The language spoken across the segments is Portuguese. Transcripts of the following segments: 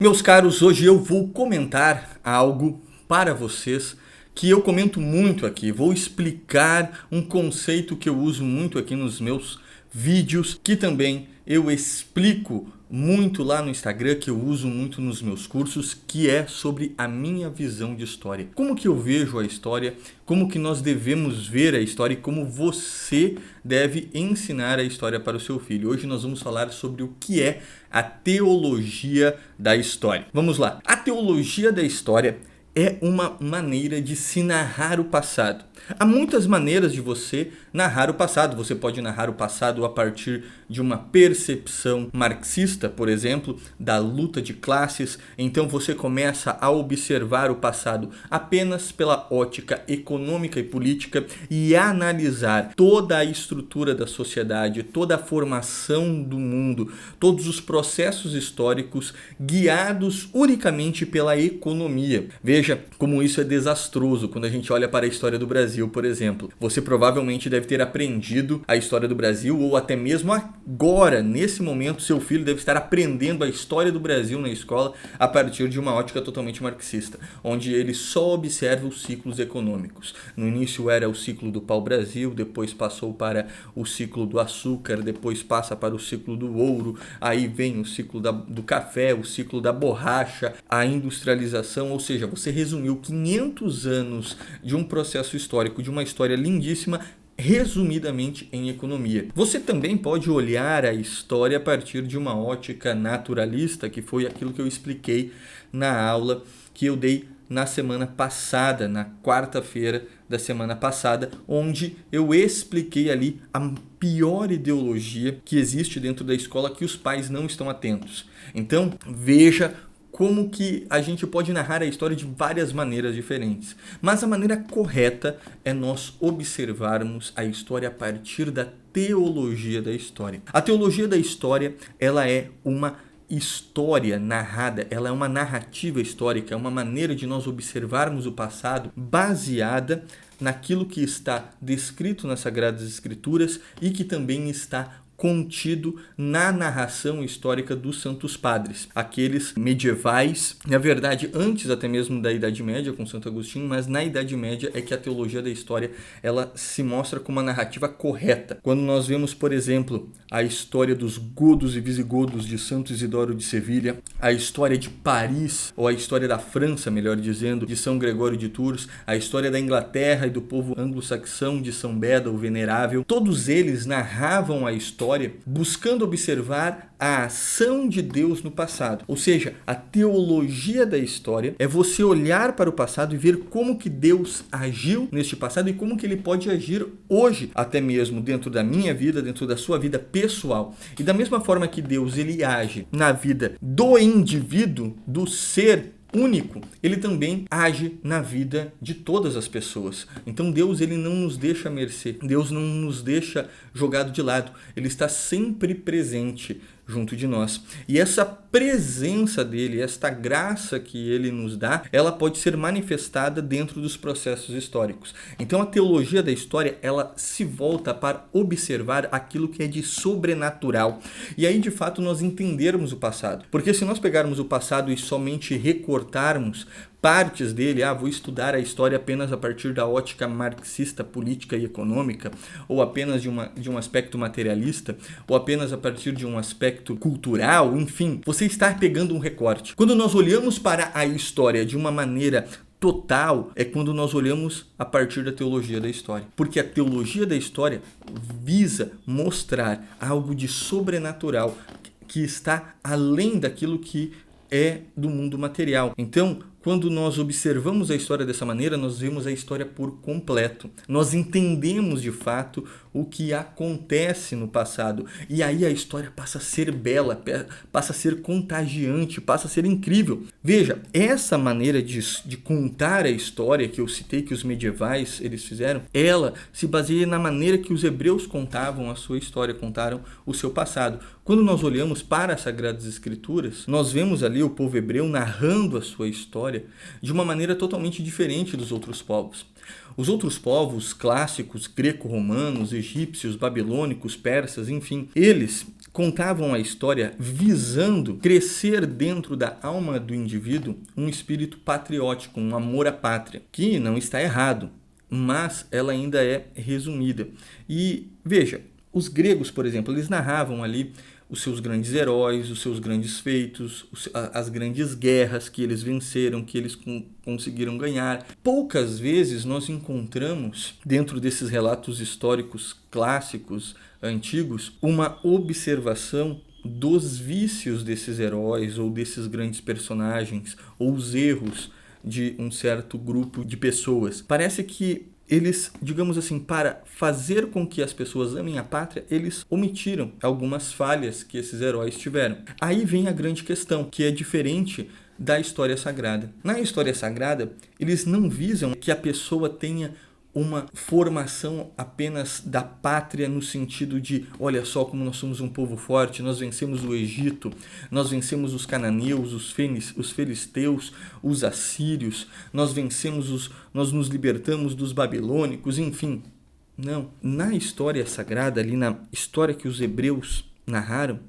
Meus caros, hoje eu vou comentar algo para vocês que eu comento muito aqui. Vou explicar um conceito que eu uso muito aqui nos meus vídeos, que também eu explico muito lá no Instagram, que eu uso muito nos meus cursos, que é sobre a minha visão de história. Como que eu vejo a história, como que nós devemos ver a história e como você deve ensinar a história para o seu filho. Hoje nós vamos falar sobre o que é a teologia da história. Vamos lá. A teologia da história é uma maneira de se narrar o passado. Há muitas maneiras de você narrar o passado. Você pode narrar o passado a partir de uma percepção marxista, por exemplo, da luta de classes. Então você começa a observar o passado apenas pela ótica econômica e política e analisar toda a estrutura da sociedade, toda a formação do mundo, todos os processos históricos guiados unicamente pela economia. Veja como isso é desastroso quando a gente olha para a história do Brasil, por exemplo. Você provavelmente deve ter aprendido a história do Brasil, ou até mesmo agora, nesse momento, seu filho deve estar aprendendo a história do Brasil na escola a partir de uma ótica totalmente marxista, onde ele só observa os ciclos econômicos. No início era o ciclo do pau-brasil, depois passou para o ciclo do açúcar, depois passa para o ciclo do ouro, aí vem o ciclo do café, o ciclo da borracha, a industrialização, ou seja, você resumiu 500 anos de um processo histórico, de uma história lindíssima, resumidamente em economia. Você também pode olhar a história a partir de uma ótica naturalista, que foi aquilo que eu expliquei na aula que eu dei na semana passada, na quarta-feira da semana passada, onde eu expliquei ali a pior ideologia que existe dentro da escola que os pais não estão atentos. Então, veja como que a gente pode narrar a história de várias maneiras diferentes. Mas a maneira correta é nós observarmos a história a partir da teologia da história. A teologia da história, ela é uma história narrada, ela é uma narrativa histórica, é uma maneira de nós observarmos o passado baseada naquilo que está descrito nas Sagradas Escrituras e que também está contido na narração histórica dos Santos Padres, aqueles medievais, na verdade antes até mesmo da Idade Média com Santo Agostinho, mas na Idade Média é que a teologia da história ela se mostra como uma narrativa correta. Quando nós vemos, por exemplo, a história dos godos e visigodos de Santo Isidoro de Sevilha, a história de Paris, ou a história da França, melhor dizendo, de São Gregório de Tours, a história da Inglaterra e do povo anglo-saxão de São Beda, o Venerável, todos eles narravam a história buscando observar a ação de Deus no passado. Ou seja, a teologia da história é você olhar para o passado e ver como que Deus agiu neste passado e como que ele pode agir hoje, até mesmo dentro da minha vida, dentro da sua vida pessoal. E da mesma forma que Deus ele age na vida do indivíduo, do ser único, ele também age na vida de todas as pessoas. Então Deus ele não nos deixa à mercê, Deus não nos deixa jogado de lado, ele está sempre presente junto de nós. E essa presença dele, esta graça que ele nos dá, ela pode ser manifestada dentro dos processos históricos. Então a teologia da história, ela se volta para observar aquilo que é de sobrenatural. E aí, de fato, nós entendermos o passado. Porque se nós pegarmos o passado e somente recortarmos partes dele, vou estudar a história apenas a partir da ótica marxista, política e econômica, ou apenas de um aspecto materialista, ou apenas a partir de um aspecto cultural, enfim, você está pegando um recorte. Quando nós olhamos para a história de uma maneira total, é quando nós olhamos a partir da teologia da história. Porque a teologia da história visa mostrar algo de sobrenatural que está além daquilo que é do mundo material. Então, quando nós observamos a história dessa maneira, nós vemos a história por completo. Nós entendemos de fato o que acontece no passado. E aí a história passa a ser bela, passa a ser contagiante, passa a ser incrível. Veja, essa maneira de contar a história que eu citei, que os medievais eles fizeram, ela se baseia na maneira que os hebreus contavam a sua história, contaram o seu passado. Quando nós olhamos para as Sagradas Escrituras, nós vemos ali o povo hebreu narrando a sua história de uma maneira totalmente diferente dos outros povos. Os outros povos clássicos, greco-romanos, egípcios, babilônicos, persas, enfim, eles contavam a história visando crescer dentro da alma do indivíduo um espírito patriótico, um amor à pátria, que não está errado, mas ela ainda é resumida. E veja, os gregos, por exemplo, eles narravam ali os seus grandes heróis, os seus grandes feitos, as grandes guerras que eles venceram, que eles conseguiram ganhar. Poucas vezes nós encontramos, dentro desses relatos históricos clássicos, antigos, uma observação dos vícios desses heróis ou desses grandes personagens, ou os erros de um certo grupo de pessoas. Parece que eles, digamos assim, para fazer com que as pessoas amem a pátria, eles omitiram algumas falhas que esses heróis tiveram. Aí vem a grande questão, que é diferente da história sagrada. Na história sagrada, eles não visam que a pessoa tenha uma formação apenas da pátria no sentido de, olha só como nós somos um povo forte, nós vencemos o Egito, nós vencemos os cananeus, os filisteus, os assírios, nós nos libertamos dos babilônicos, enfim. Não, na história sagrada, ali na história que os hebreus narraram,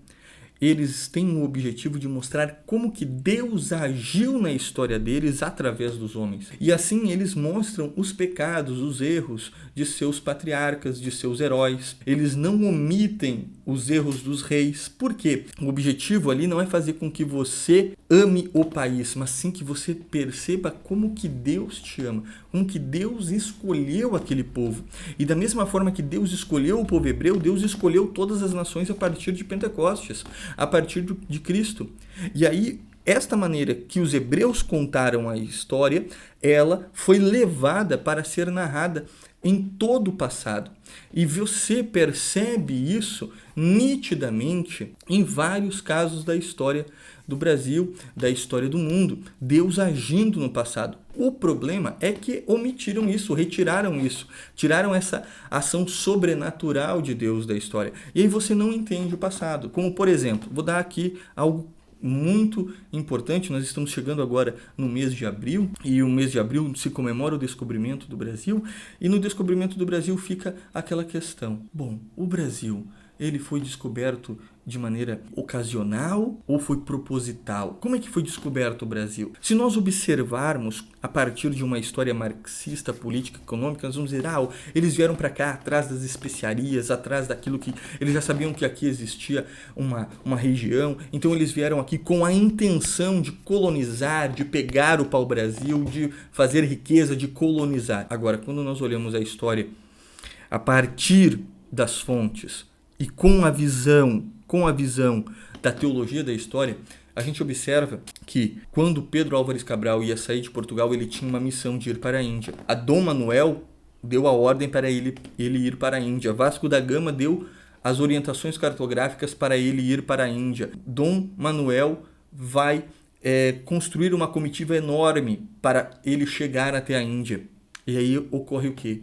eles têm o objetivo de mostrar como que Deus agiu na história deles através dos homens. E assim eles mostram os pecados, os erros de seus patriarcas, de seus heróis. Eles não omitem os erros dos reis. Por quê? O objetivo ali não é fazer com que você ame o país, mas sim que você perceba como que Deus te ama, como que Deus escolheu aquele povo. E da mesma forma que Deus escolheu o povo hebreu, Deus escolheu todas as nações a partir de Pentecostes, a partir de Cristo. E aí, esta maneira que os hebreus contaram a história, ela foi levada para ser narrada em todo o passado. E você percebe isso nitidamente em vários casos da história do Brasil, da história do mundo. Deus agindo no passado. O problema é que omitiram isso, retiraram isso, tiraram essa ação sobrenatural de Deus da história. E aí você não entende o passado. Como, por exemplo, vou dar aqui algo muito importante. Nós estamos chegando agora no mês de abril, e o mês de abril se comemora o descobrimento do Brasil, e no descobrimento do Brasil fica aquela questão: bom, o Brasil, ele foi descoberto de maneira ocasional ou foi proposital? Como é que foi descoberto o Brasil? Se nós observarmos a partir de uma história marxista, política, econômica, nós vamos dizer, eles vieram para cá atrás das especiarias, atrás daquilo que eles já sabiam que aqui existia uma região, então eles vieram aqui com a intenção de colonizar, de pegar o pau-brasil, de fazer riqueza, de colonizar. Agora, quando nós olhamos a história a partir das fontes e com a visão da teologia da história, a gente observa que quando Pedro Álvares Cabral ia sair de Portugal, ele tinha uma missão de ir para a Índia. A Dom Manuel deu a ordem para ele ir para a Índia. Vasco da Gama deu as orientações cartográficas para ele ir para a Índia. Dom Manuel vai construir uma comitiva enorme para ele chegar até a Índia. E aí ocorre o quê?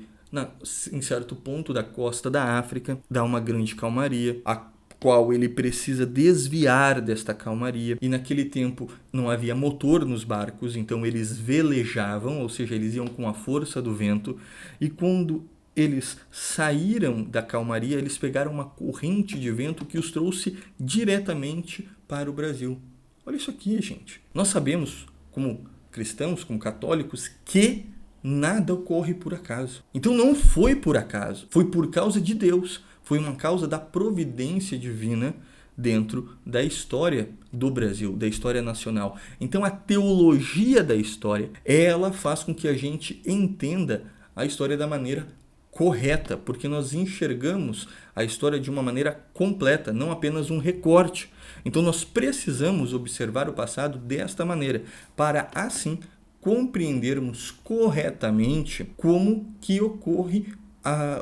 Em certo ponto da costa da África, dá uma grande calmaria, a qual ele precisa desviar desta calmaria. E naquele tempo não havia motor nos barcos, então eles velejavam, ou seja, eles iam com a força do vento. E quando eles saíram da calmaria, eles pegaram uma corrente de vento que os trouxe diretamente para o Brasil. Olha isso aqui, gente. Nós sabemos, como cristãos, como católicos, que nada ocorre por acaso. Então não foi por acaso, foi por causa de Deus, foi uma causa da providência divina dentro da história do Brasil, da história nacional. Então a teologia da história, ela faz com que a gente entenda a história da maneira correta, porque nós enxergamos a história de uma maneira completa, não apenas um recorte. Então nós precisamos observar o passado desta maneira, para assim compreendermos corretamente como que ocorre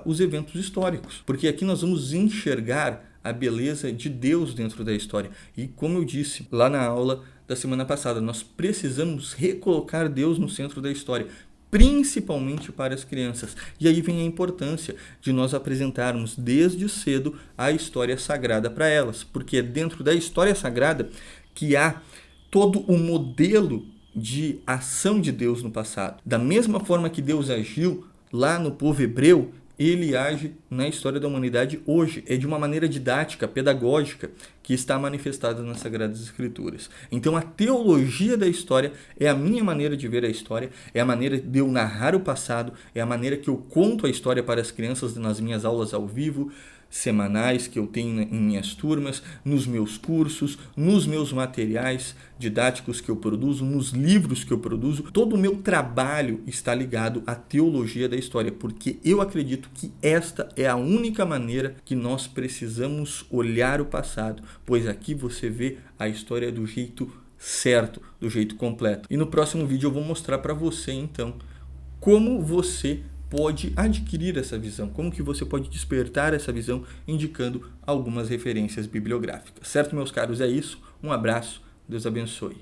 os eventos históricos. Porque aqui nós vamos enxergar a beleza de Deus dentro da história. E como eu disse lá na aula da semana passada, nós precisamos recolocar Deus no centro da história, principalmente para as crianças. E aí vem a importância de nós apresentarmos desde cedo a história sagrada para elas, porque é dentro da história sagrada que há todo o modelo de ação de Deus no passado. Da mesma forma que Deus agiu lá no povo hebreu, ele age na história da humanidade hoje. É de uma maneira didática, pedagógica, que está manifestada nas Sagradas Escrituras. Então a teologia da história é a minha maneira de ver a história, é a maneira de eu narrar o passado, é a maneira que eu conto a história para as crianças nas minhas aulas ao vivo, semanais que eu tenho em minhas turmas, nos meus cursos, nos meus materiais didáticos que eu produzo, nos livros que eu produzo. Todo o meu trabalho está ligado à teologia da história, porque eu acredito que esta é a única maneira que nós precisamos olhar o passado, pois aqui você vê a história do jeito certo, do jeito completo. E no próximo vídeo eu vou mostrar para você, então, como você pode adquirir essa visão, como que você pode despertar essa visão, indicando algumas referências bibliográficas. Certo, meus caros? É isso. Um abraço. Deus abençoe.